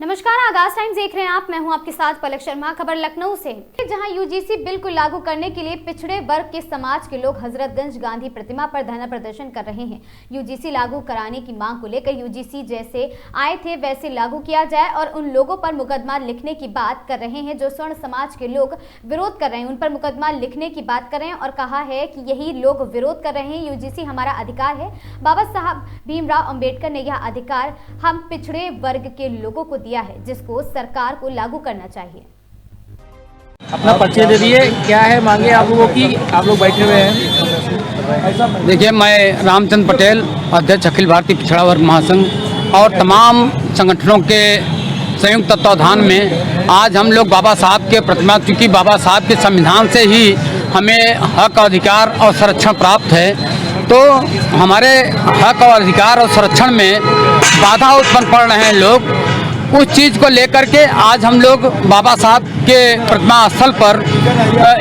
नमस्कार, आगाज टाइम्स देख रहे हैं आप। मैं हूं आपके साथ पलक शर्मा। खबर लखनऊ से, जहां यूजीसी बिल को लागू करने के लिए पिछड़े वर्ग के समाज के लोग हजरतगंज गांधी प्रतिमा पर धरना प्रदर्शन कर रहे हैं। यूजीसी लागू कराने की मांग को लेकर यूजीसी जैसे आए थे वैसे लागू किया जाए और उन लोगों पर मुकदमा लिखने की बात कर रहे हैं जो स्वर्ण समाज के लोग विरोध कर रहे हैं। उन पर मुकदमा लिखने की बात कर रहे हैं और कहा है कि यही लोग विरोध कर रहे हैं। यूजीसी हमारा अधिकार है। बाबा साहब भीमराव अंबेडकर ने यह अधिकार हम पिछड़े वर्ग के लोगों को दिया है, जिसको सरकार को लागू करना चाहिए। अपना परिचय दे दिए, क्या है मांगे आप लोगों की? आप लोग बैठे हुए हैं। देखिए, मैं रामचंद्र पटेल, अध्यक्ष अखिल भारतीय पिछड़ा वर्ग महासंघ और तमाम संगठनों के संयुक्त तत्वाधान में आज हम लोग बाबा साहब के प्रतिमा, चूँकि बाबा साहब के संविधान से ही हमें हक अधिकार और संरक्षण प्राप्त है, तो हमारे हक और अधिकार और संरक्षण में बाधा उत्पन्न पड़ रहे हैं लोग। उस चीज़ को लेकर के आज हम लोग बाबा साहब के प्रतिमा स्थल पर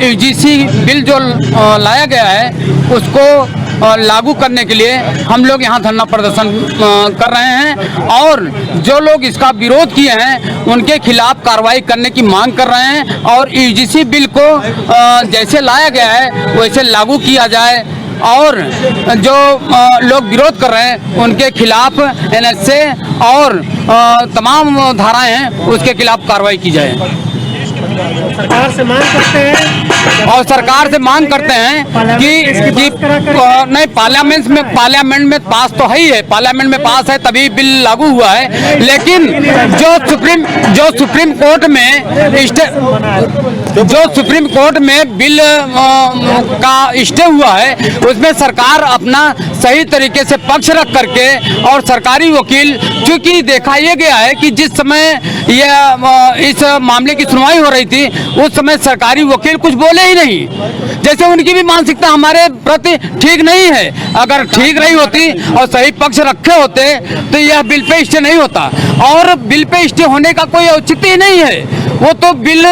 यूजीसी बिल जो लाया गया है उसको लागू करने के लिए हम लोग यहाँ धरना प्रदर्शन कर रहे हैं और जो लोग इसका विरोध किए हैं उनके खिलाफ कार्रवाई करने की मांग कर रहे हैं और यूजीसी बिल को जैसे लाया गया है वैसे लागू किया जाए और जो लोग विरोध कर रहे हैं उनके खिलाफ एनएसए और तमाम धाराएं हैं उसके खिलाफ कार्रवाई की जाए। सरकार से मांग करते हैं और सरकार से मांग करते हैं कि नहीं, पार्लियामेंट में पास तो है ही है, पार्लियामेंट में पास है तभी बिल लागू हुआ है, लेकिन जो सुप्रीम कोर्ट में बिल का स्टे हुआ है उसमें सरकार अपना सही तरीके से पक्ष रख करके और सरकारी वकील, चूंकि देखा यह गया है कि जिस समय इस मामले की सुनवाई हो रही थी उस समय सरकारी वकील कुछ बोले ही नहीं, जैसे उनकी भी मानसिकता हमारे प्रति ठीक नहीं है। अगर ठीक नहीं होती और सही पक्ष रखे होते तो यह बिल पे स्टे नहीं होता और बिल पे स्टे होने का कोई औचित्य ही नहीं है। वो तो बिल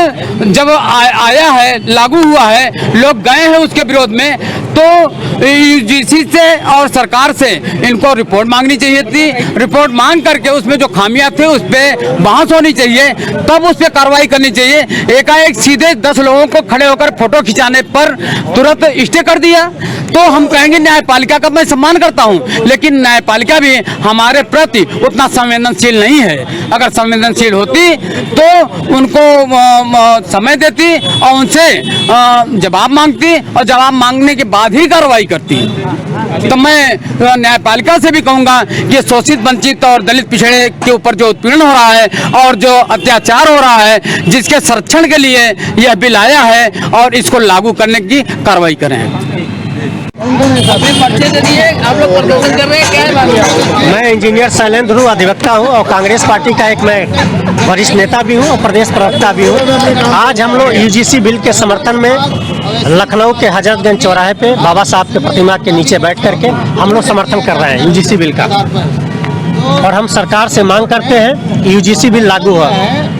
जब आया है, लागू हुआ है, लोग गए हैं उसके विरोध में, तो यूजीसी से और सरकार से इनको रिपोर्ट मांगनी चाहिए थी। रिपोर्ट मांग करके उसमें जो खामियां थे उस पर बहस होनी चाहिए, तब उस पर कार्रवाई करनी चाहिए। एकाएक सीधे 10 लोगों को खड़े होकर फोटो खिंचाने पर तुरंत स्टे कर दिया, तो हम कहेंगे न्यायपालिका का मैं सम्मान करता हूं, लेकिन न्यायपालिका भी हमारे प्रति उतना संवेदनशील नहीं है। अगर संवेदनशील होती तो उनको समय देती और उनसे जवाब मांगती और जवाब मांगने के बाद ही कार्रवाई करती। तो मैं न्यायपालिका से भी कहूंगा कि शोषित, वंचित और दलित पिछड़े के ऊपर जो उत्पीड़न हो रहा है और जो अत्याचार हो रहा है, जिसके संरक्षण के लिए यह बिल आया है और इसको लागू करने की कार्रवाई करें। आप लोग प्रदर्शन कर रहे हैं, क्या है? मैं इंजीनियर शैलेंद्र हूँ, अधिवक्ता हूँ और कांग्रेस पार्टी का एक मैं वरिष्ठ नेता भी हूँ और प्रदेश प्रवक्ता भी हूँ। आज हम लोग यूजीसी बिल के समर्थन में लखनऊ के हजरतगंज चौराहे पे बाबा साहब के प्रतिमा के नीचे बैठ करके हम लोग समर्थन कर रहे हैं यूजीसी बिल का, और हम सरकार से मांग करते हैं कि यूजीसी बिल लागू हो।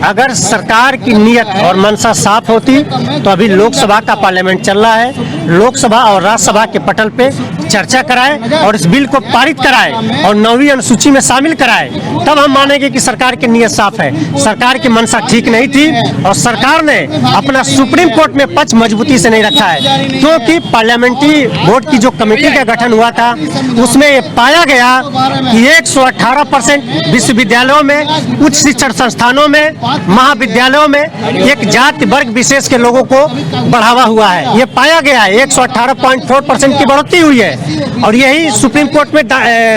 अगर सरकार की नीयत और मंशा साफ होती तो अभी लोकसभा का पार्लियामेंट चल रहा है, लोकसभा और राज्यसभा के पटल पे चर्चा कराए और इस बिल को पारित कराए और 9वीं अनुसूची में शामिल कराए, तब हम मानेंगे कि सरकार की नीयत साफ है। सरकार की मंशा ठीक नहीं थी और सरकार ने अपना सुप्रीम कोर्ट में पक्ष मजबूती से नहीं रखा है, क्योंकि पार्लियामेंट्री बोर्ड की जो कमेटी का गठन हुआ था उसमें ये पाया गया कि 118% विश्वविद्यालयों में, उच्च शिक्षण संस्थानों में, महाविद्यालयों में एक जाति वर्ग विशेष के लोगों को बढ़ावा हुआ है। ये पाया गया है 118.4% की बढ़ोतरी हुई है और यही सुप्रीम कोर्ट में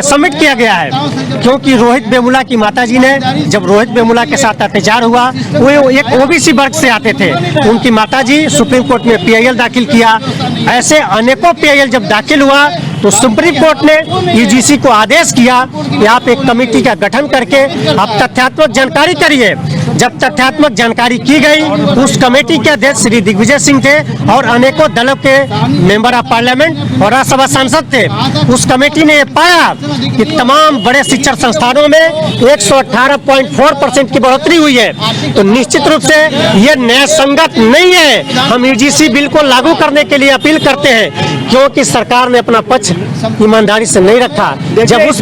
सबमिट किया गया है, क्योंकि रोहित वेमुला की माताजी ने, जब रोहित वेमुला के साथ अत्याचार हुआ, वो एक ओबीसी वर्ग से आते थे, उनकी माताजी सुप्रीम कोर्ट में पीआईएल दाखिल किया। ऐसे अनेकों पीआईएल जब दाखिल हुआ तो सुप्रीम कोर्ट ने यूजीसी को आदेश किया कि आप एक कमेटी का गठन करके आप तथ्यात्मक जानकारी करिए। जब तथ्यात्मक जानकारी की गई, उस कमेटी के अध्यक्ष श्री दिग्विजय सिंह थे और अनेकों दलों के मेंबर ऑफ पार्लियामेंट और राज्यसभा सांसद थे। उस कमेटी ने पाया कि तमाम बड़े शिक्षण संस्थानों में 118.4% की बढ़ोतरी हुई है, तो निश्चित रूप से यह न्याय संगत नहीं है। हम यूजीसी बिल को लागू करने के लिए अपील करते हैं, क्योंकि सरकार ने अपना पक्ष ईमानदारी से नहीं रखा। जब उस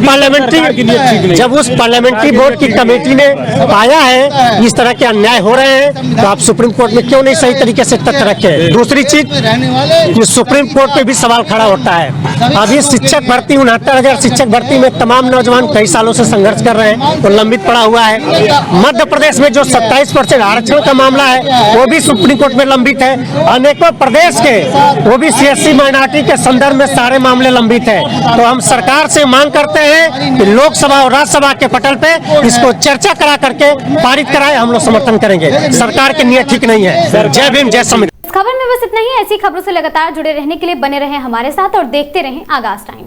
पार्लियामेंट्री बोर्ड की कमेटी ने पाया है इस तरह के अन्याय हो रहे हैं, तो आप सुप्रीम कोर्ट में क्यों नहीं सही तरीके से तथ्य रखे। दूसरी चीज, सुप्रीम कोर्ट पे भी सवाल खड़ा होता है। अभी शिक्षक भर्ती 69,000 शिक्षक भर्ती में तमाम नौजवान कई सालों से संघर्ष कर रहे हैं, तो लंबित पड़ा हुआ है। मध्य प्रदेश में जो 27% आरक्षण का मामला है वो भी सुप्रीम कोर्ट में लंबित है। अनेकों प्रदेश के वो भी CSC माइनॉरिटी के संदर्भ में सारे मामले लंबित है। तो हम सरकार से मांग करते हैं कि लोकसभा और राज्यसभा के पटल पे इसको चर्चा करा करके पारित कराए। हम लोग समर्थन करेंगे। सरकार की नीयत ठीक नहीं है। जय भीम, जय संविधान। इस खबर में बस इतना ही। ऐसी खबरों से लगातार जुड़े रहने के लिए बने रहें हमारे साथ और देखते रहें आगाज टाइम।